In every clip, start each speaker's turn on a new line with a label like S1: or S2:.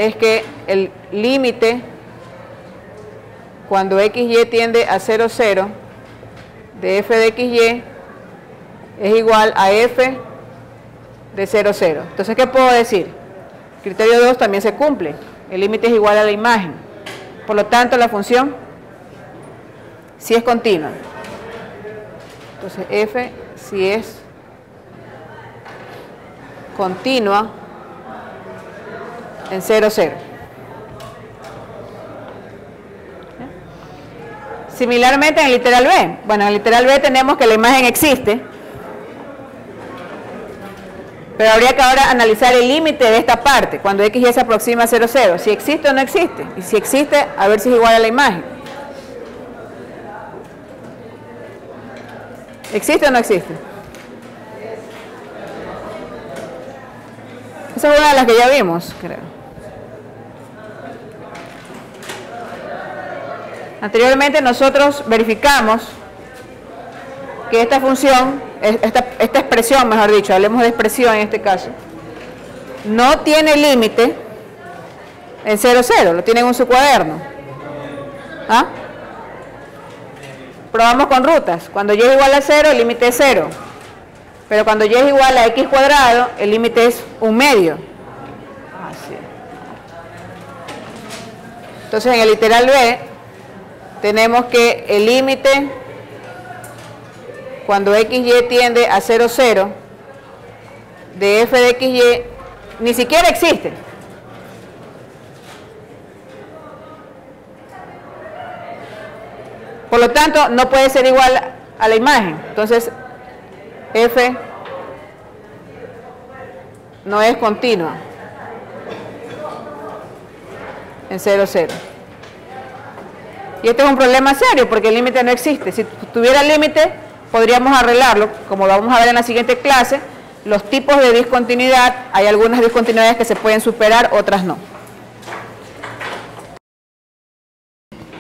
S1: es que el límite cuando XY tiende a 0, 0 de f de XY es igual a f de 0, 0. Entonces, ¿qué puedo decir? Criterio 2 también se cumple. El límite es igual a la imagen. Por lo tanto, la función sí es continua. Entonces, f sí es continua en 0, 0. Similarmente en el literal B. Bueno, en el literal B tenemos que la imagen existe, pero habría que ahora analizar el límite de esta parte, cuando x y se aproxima a 0, 0. Si existe o no existe. Y si existe, a ver si es igual a la imagen. ¿Existe o no existe? Esa es una de las que ya vimos, creo. Anteriormente nosotros verificamos que esta función, esta expresión, mejor dicho, hablemos de expresión en este caso, no tiene límite en 0, 0, lo tienen en su cuaderno. ¿Ah? Probamos con rutas. Cuando y es igual a 0, el límite es 0. Pero cuando y es igual a x cuadrado, el límite es 1/2. Así. Entonces, en el literal B, tenemos que el límite, cuando XY tiende a 0, 0, de f de XY, ni siquiera existe. Por lo tanto, no puede ser igual a la imagen. Entonces, f no es continua en 0, 0. Y este es un problema serio porque el límite no existe. Si tuviera límite, podríamos arreglarlo, como lo vamos a ver en la siguiente clase. Los tipos de discontinuidad, hay algunas discontinuidades que se pueden superar, otras no.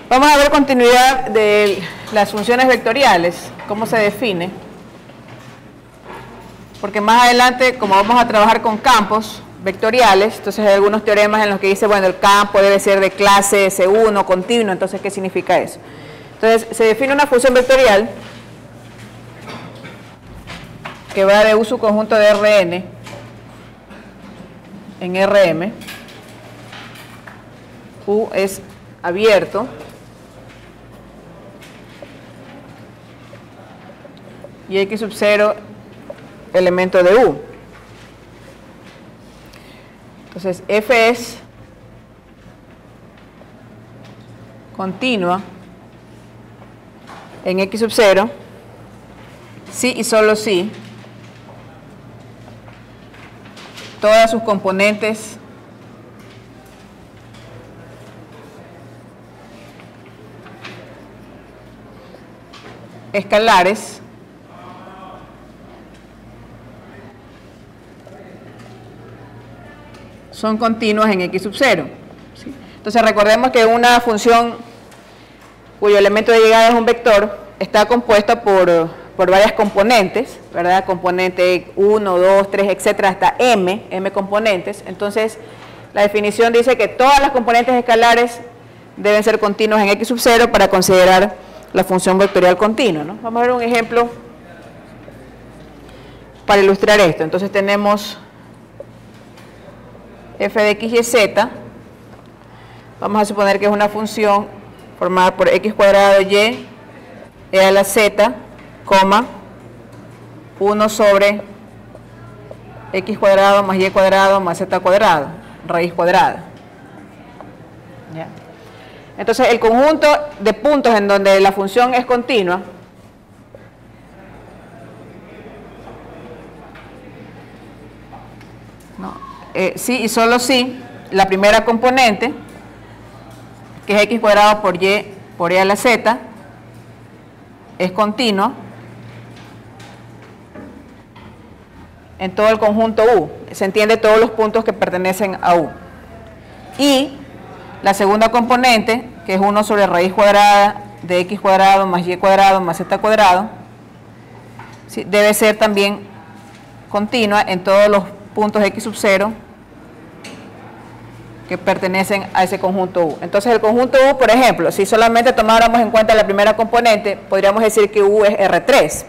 S1: Vamos a ver continuidad de las funciones vectoriales, cómo se define. Porque más adelante, como vamos a trabajar con campos vectoriales, entonces hay algunos teoremas en los que dice, bueno, el campo debe ser de clase S1, continuo, entonces, ¿qué significa eso? Entonces, se define una función vectorial que va de U subconjunto de Rn en Rm. U es abierto. Y X sub 0 elemento de U. Entonces, F es continua en X sub 0 si y solo si todas sus componentes escalares son continuas en X sub 0. ¿Sí? Entonces recordemos que una función cuyo elemento de llegada es un vector está compuesta por varias componentes, ¿verdad? Componente 1, 2, 3, etcétera, hasta m componentes. Entonces la definición dice que todas las componentes escalares deben ser continuas en X sub 0 para considerar la función vectorial continua, ¿no? Vamos a ver un ejemplo para ilustrar esto. Entonces tenemos f de x y z, vamos a suponer que es una función formada por x cuadrado y e a la z, coma, 1 sobre x cuadrado más y cuadrado más z cuadrado, raíz cuadrada. ¿Ya? Entonces, el conjunto de puntos en donde la función es continua sí y solo si la primera componente, que es x cuadrado por y por e a la z, es continua en todo el conjunto U. Se entiende todos los puntos que pertenecen a U. Y la segunda componente, que es 1 sobre raíz cuadrada de x cuadrado más y cuadrado más z cuadrado, ¿sí? Debe ser también continua en todos los puntos x sub 0 que pertenecen a ese conjunto U. Entonces el conjunto U, por ejemplo, si solamente tomáramos en cuenta la primera componente, podríamos decir que U es R3,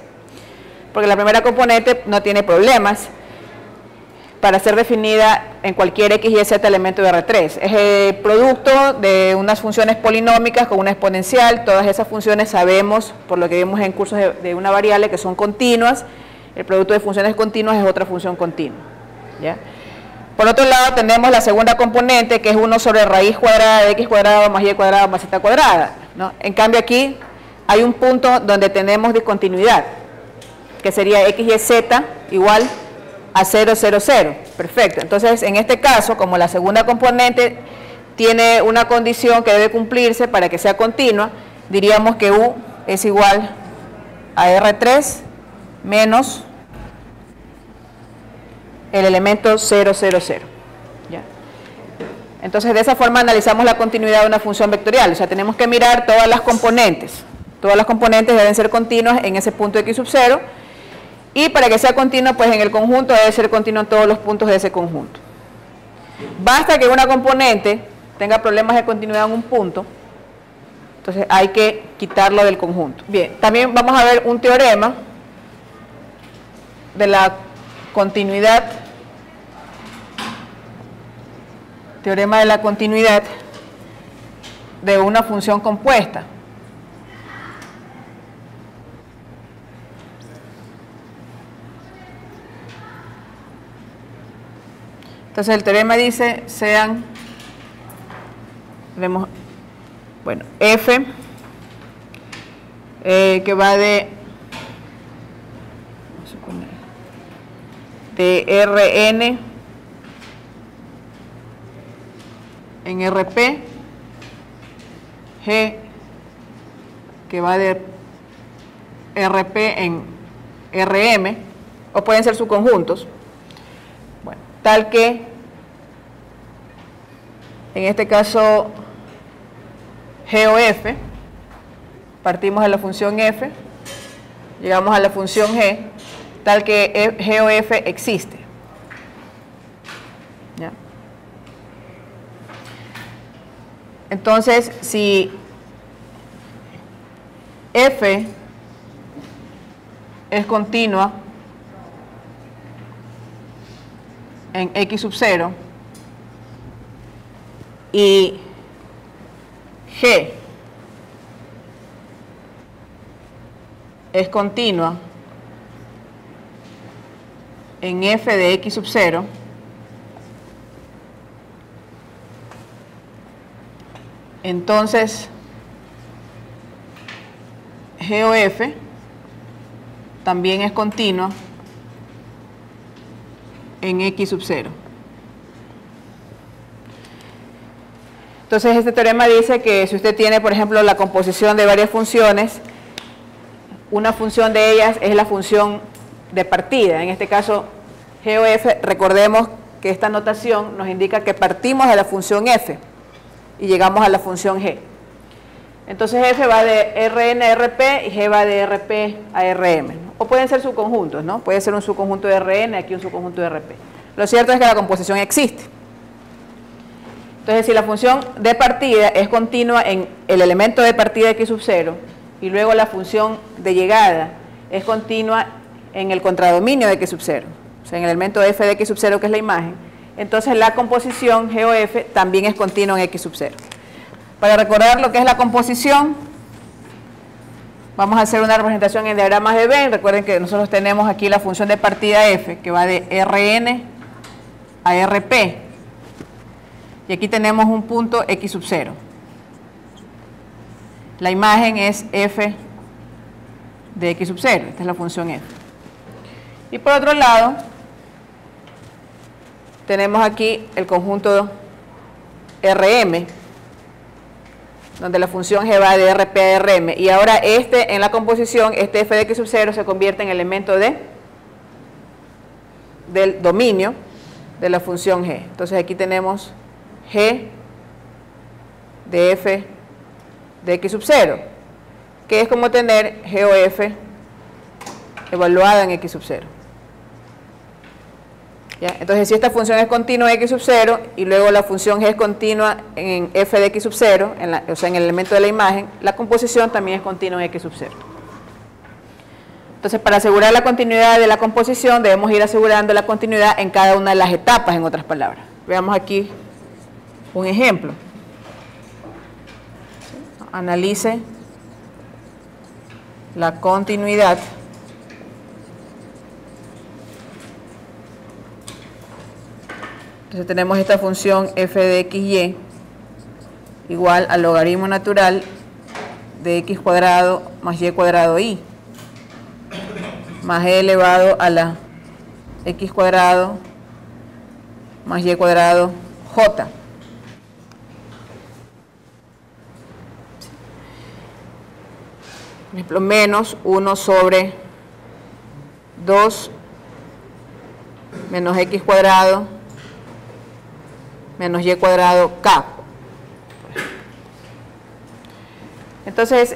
S1: porque la primera componente no tiene problemas para ser definida en cualquier X, Y, Z elemento de R3. Es el producto de unas funciones polinómicas con una exponencial. Todas esas funciones sabemos, por lo que vimos en cursos de una variable, que son continuas. El producto de funciones continuas es otra función continua, ¿ya? Por otro lado, tenemos la segunda componente, que es 1 sobre raíz cuadrada de X cuadrado más Y cuadrado más Z cuadrada, ¿no? En cambio aquí hay un punto donde tenemos discontinuidad, que sería X, Y, Z igual a 0, 0, 0. Perfecto. Entonces, en este caso, como la segunda componente tiene una condición que debe cumplirse para que sea continua, diríamos que U es igual a R3 menos el elemento 0, 0, 0. ¿Ya? Entonces, de esa forma analizamos la continuidad de una función vectorial. O sea, tenemos que mirar todas las componentes. Todas las componentes deben ser continuas en ese punto X sub 0. Y para que sea continua, pues en el conjunto debe ser continuo en todos los puntos de ese conjunto. Basta que una componente tenga problemas de continuidad en un punto, entonces hay que quitarlo del conjunto. Bien, también vamos a ver un teorema de la continuidad, teorema de la continuidad de una función compuesta. Entonces el teorema dice, sean, vemos, bueno, F, que va de Rn en Rp, G, que va de Rp en Rm, o pueden ser subconjuntos. Tal que, en este caso, G o F, partimos de la función F, llegamos a la función G, tal que G o F existe. ¿Ya? Entonces, si F es continua en X sub 0 y G es continua en F de X sub 0, entonces G o F también es continua en X sub 0. Entonces este teorema dice que si usted tiene, por ejemplo, la composición de varias funciones, una función de ellas es la función de partida. En este caso, G o F, recordemos que esta notación nos indica que partimos de la función F y llegamos a la función G. Entonces F va de Rn a Rp y G va de Rp a Rm, ¿no? O pueden ser subconjuntos, ¿no? Puede ser un subconjunto de Rn, aquí un subconjunto de Rp. Lo cierto es que la composición existe. Entonces, si la función de partida es continua en el elemento de partida X sub 0 y luego la función de llegada es continua en el contradominio de X sub 0, o sea, en el elemento f de X sub 0, que es la imagen, entonces la composición G o F también es continua en X sub 0. Para recordar lo que es la composición, vamos a hacer una representación en diagramas de Venn. Recuerden que nosotros tenemos aquí la función de partida f, que va de Rn a Rp. Y aquí tenemos un punto X sub 0. La imagen es f de X sub 0. Esta es la función f. Y por otro lado, tenemos aquí el conjunto Rm, donde la función g va de Rp a Rm, y ahora en la composición, este f de X sub 0 se convierte en elemento del dominio de la función g. Entonces aquí tenemos g de f de X sub 0, que es como tener g o f evaluada en X sub 0. ¿Ya? Entonces, si esta función es continua x sub 0 y luego la función g es continua en f de x sub 0, o sea, en el elemento de la imagen, la composición también es continua en x sub 0. Entonces, para asegurar la continuidad de la composición, debemos ir asegurando la continuidad en cada una de las etapas, en otras palabras. Veamos aquí un ejemplo. Analice la continuidad Entonces tenemos esta función f de xy igual al logaritmo natural de x cuadrado más y cuadrado y más e elevado a la x cuadrado más y cuadrado j. Por ejemplo, menos 1 sobre 2 menos x cuadrado menos y cuadrado k. Entonces,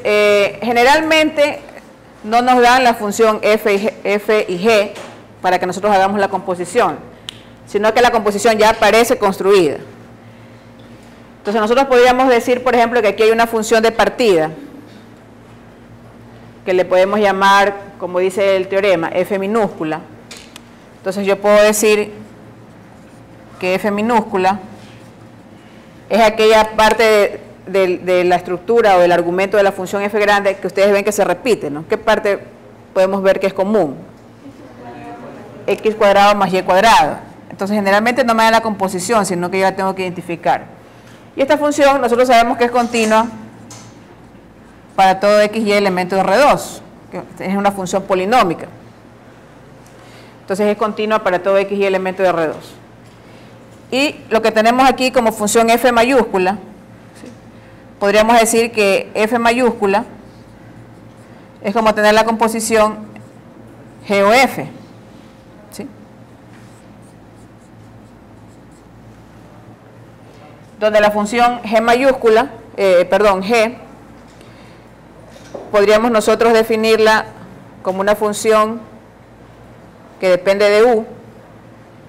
S1: generalmente no nos dan la función f y g para que nosotros hagamos la composición, sino que la composición ya aparece construida. Entonces, nosotros podríamos decir, por ejemplo, que aquí hay una función de partida, que le podemos llamar, como dice el teorema, f minúscula. Entonces, yo puedo decir que f minúscula es aquella parte de la estructura o del argumento de la función f grande que ustedes ven que se repite, ¿no? ¿Qué parte podemos ver que es común? X cuadrado más y cuadrado. Entonces, generalmente no me da la composición, sino que yo la tengo que identificar. Y esta función nosotros sabemos que es continua para todo x y elemento de R2, que es una función polinómica. Entonces, es continua para todo x y elemento de R2. Y lo que tenemos aquí como función f mayúscula, ¿sí? Podríamos decir que f mayúscula es como tener la composición g o f, ¿sí? Donde la función g mayúscula, g, podríamos nosotros definirla como una función que depende de u,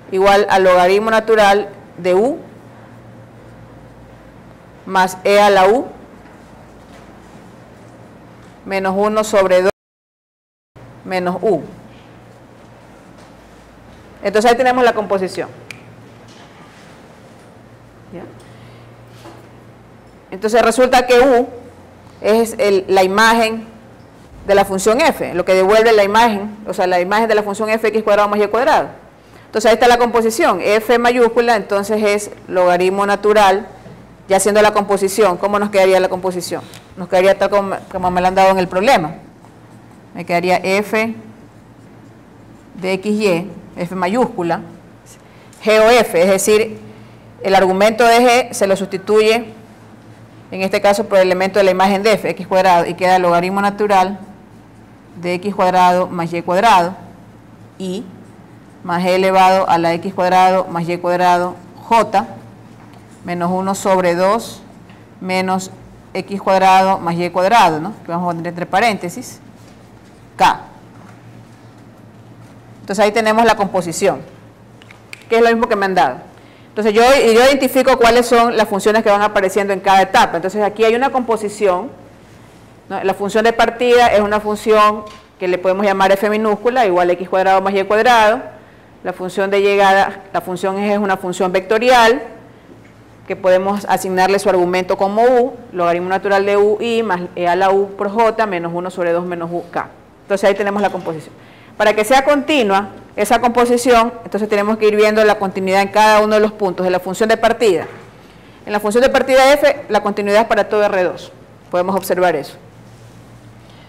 S1: igual al logaritmo natural de u más e a la u menos 1 sobre 2 menos u. Entonces ahí tenemos la composición. ¿Ya? Entonces resulta que u es la imagen de la función f, lo que devuelve la imagen, o sea, la imagen de la función f x cuadrado más y cuadrado. Entonces ahí está la composición, f mayúscula, entonces es logaritmo natural, ya haciendo la composición. ¿Cómo nos quedaría la composición? Nos quedaría tal como me lo han dado en el problema. Me quedaría f de xy, f mayúscula, g o f, es decir, el argumento de g se lo sustituye, en este caso por el elemento de la imagen de f, x cuadrado, y queda logaritmo natural de x cuadrado más y cuadrado, y más e elevado a la x cuadrado más y cuadrado j, menos 1 sobre 2 menos x cuadrado más y cuadrado, ¿no? Que vamos a poner entre paréntesis, k. Entonces ahí tenemos la composición, que es lo mismo que me han dado. Entonces yo identifico cuáles son las funciones que van apareciendo en cada etapa. Entonces aquí hay una composición, ¿no? La función de partida es una función que le podemos llamar f minúscula, igual a x cuadrado más y cuadrado. La función de llegada, la función es una función vectorial, que podemos asignarle su argumento como u, logaritmo natural de u y más e a la u por j, menos 1 sobre 2 menos u k. Entonces ahí tenemos la composición. Para que sea continua esa composición, entonces tenemos que ir viendo la continuidad en cada uno de los puntos de la función de partida. En la función de partida f, la continuidad es para todo R2. Podemos observar eso.